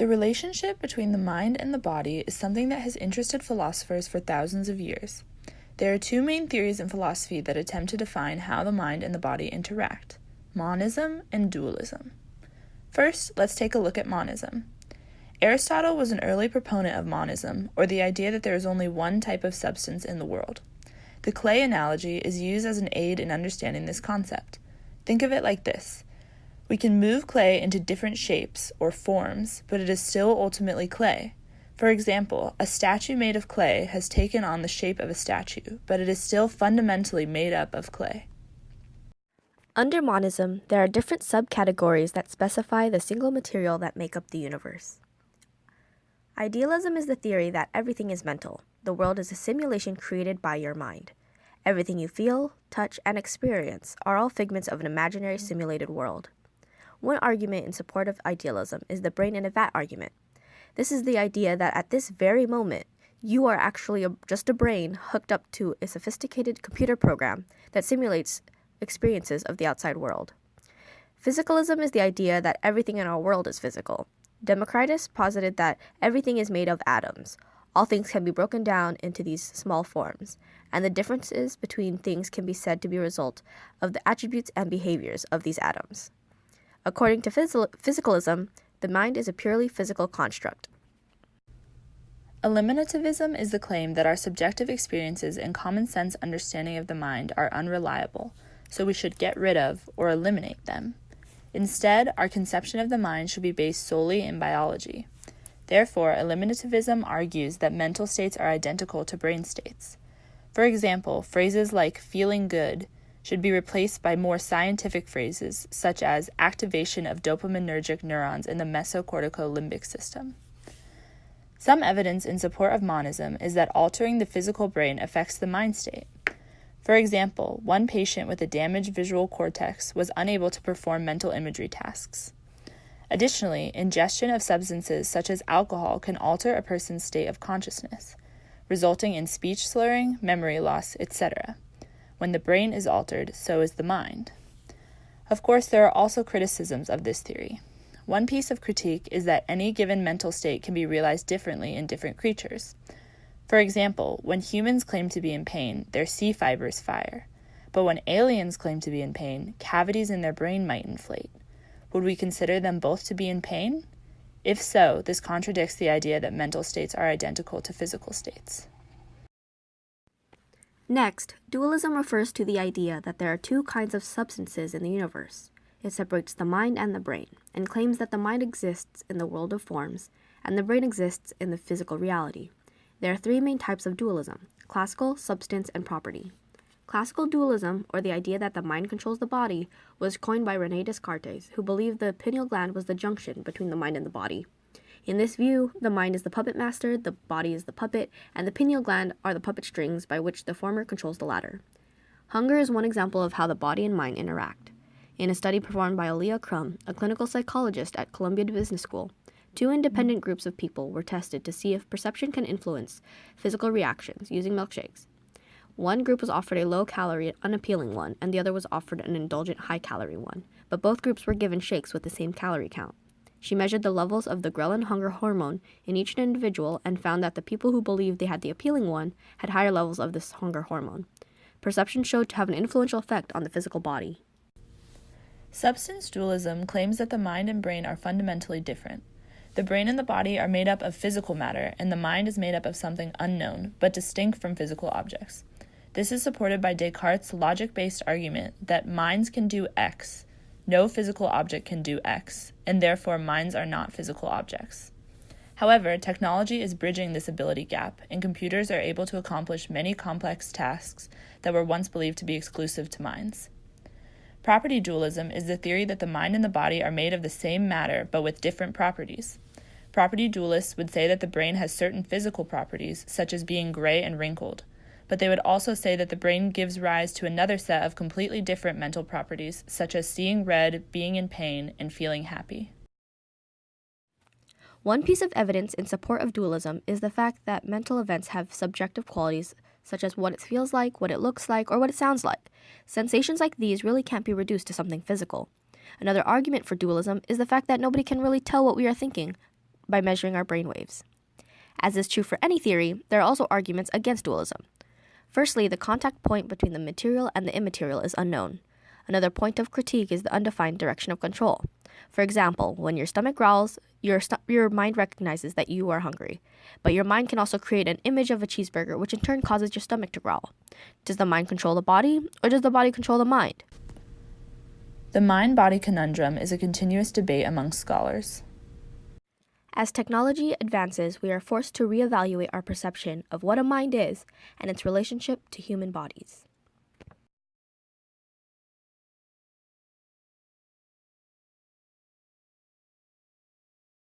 The relationship between the mind and the body is something that has interested philosophers for thousands of years. There are two main theories in philosophy that attempt to define how the mind and the body interact: monism and dualism. First, let's take a look at monism. Aristotle was an early proponent of monism, or the idea that there is only one type of substance in the world. The clay analogy is used as an aid in understanding this concept. Think of it like this. We can move clay into different shapes or forms, but it is still ultimately clay. For example, a statue made of clay has taken on the shape of a statue, but it is still fundamentally made up of clay. Under monism, there are different subcategories that specify the single material that make up the universe. Idealism is the theory that everything is mental. The world is a simulation created by your mind. Everything you feel, touch, and experience are all figments of an imaginary simulated world. One argument in support of idealism is the brain in a vat argument. This is the idea that at this very moment, you are actually just a brain hooked up to a sophisticated computer program that simulates experiences of the outside world. Physicalism is the idea that everything in our world is physical. Democritus posited that everything is made of atoms. All things can be broken down into these small forms, and the differences between things can be said to be a result of the attributes and behaviors of these atoms. According to physicalism, the mind is a purely physical construct. Eliminativism is the claim that our subjective experiences and common sense understanding of the mind are unreliable, so we should get rid of or eliminate them. Instead, our conception of the mind should be based solely in biology. Therefore, eliminativism argues that mental states are identical to brain states. For example, phrases like feeling good should be replaced by more scientific phrases such as activation of dopaminergic neurons in the mesocorticolimbic system. Some evidence in support of monism is that altering the physical brain affects the mind state. For example, one patient with a damaged visual cortex was unable to perform mental imagery tasks. Additionally, ingestion of substances such as alcohol can alter a person's state of consciousness, resulting in speech slurring, memory loss, etc. When the brain is altered, so is the mind. Of course, there are also criticisms of this theory. One piece of critique is that any given mental state can be realized differently in different creatures. For example, when humans claim to be in pain, their C fibers fire. But when aliens claim to be in pain, cavities in their brain might inflate. Would we consider them both to be in pain? If so, this contradicts the idea that mental states are identical to physical states. Next, dualism refers to the idea that there are two kinds of substances in the universe. It separates the mind and the brain, and claims that the mind exists in the world of forms, and the brain exists in the physical reality. There are three main types of dualism: classical, substance, and property. Classical dualism, or the idea that the mind controls the body, was coined by René Descartes, who believed the pineal gland was the junction between the mind and the body. In this view, the mind is the puppet master, the body is the puppet, and the pineal gland are the puppet strings by which the former controls the latter. Hunger is one example of how the body and mind interact. In a study performed by Leah Crum, a clinical psychologist at Columbia Business School, two independent groups of people were tested to see if perception can influence physical reactions using milkshakes. One group was offered a low-calorie, unappealing one, and the other was offered an indulgent, high-calorie one, but both groups were given shakes with the same calorie count. She measured the levels of the ghrelin hunger hormone in each individual and found that the people who believed they had the appealing one had higher levels of this hunger hormone. Perception showed to have an influential effect on the physical body. Substance dualism claims that the mind and brain are fundamentally different. The brain and the body are made up of physical matter, and the mind is made up of something unknown, but distinct from physical objects. This is supported by Descartes' logic-based argument that minds can do X, no physical object can do X, and therefore minds are not physical objects. However, technology is bridging this ability gap, and computers are able to accomplish many complex tasks that were once believed to be exclusive to minds. Property dualism is the theory that the mind and the body are made of the same matter but with different properties. Property dualists would say that the brain has certain physical properties, such as being gray and wrinkled, but they would also say that the brain gives rise to another set of completely different mental properties, such as seeing red, being in pain, and feeling happy. One piece of evidence in support of dualism is the fact that mental events have subjective qualities, such as what it feels like, what it looks like, or what it sounds like. Sensations like these really can't be reduced to something physical. Another argument for dualism is the fact that nobody can really tell what we are thinking, by measuring our brainwaves. As is true for any theory, there are also arguments against dualism. Firstly, the contact point between the material and the immaterial is unknown. Another point of critique is the undefined direction of control. For example, when your stomach growls, your mind recognizes that you are hungry. But your mind can also create an image of a cheeseburger, which in turn causes your stomach to growl. Does the mind control the body, or does the body control the mind? The mind-body conundrum is a continuous debate among scholars. As technology advances, we are forced to reevaluate our perception of what a mind is and its relationship to human bodies.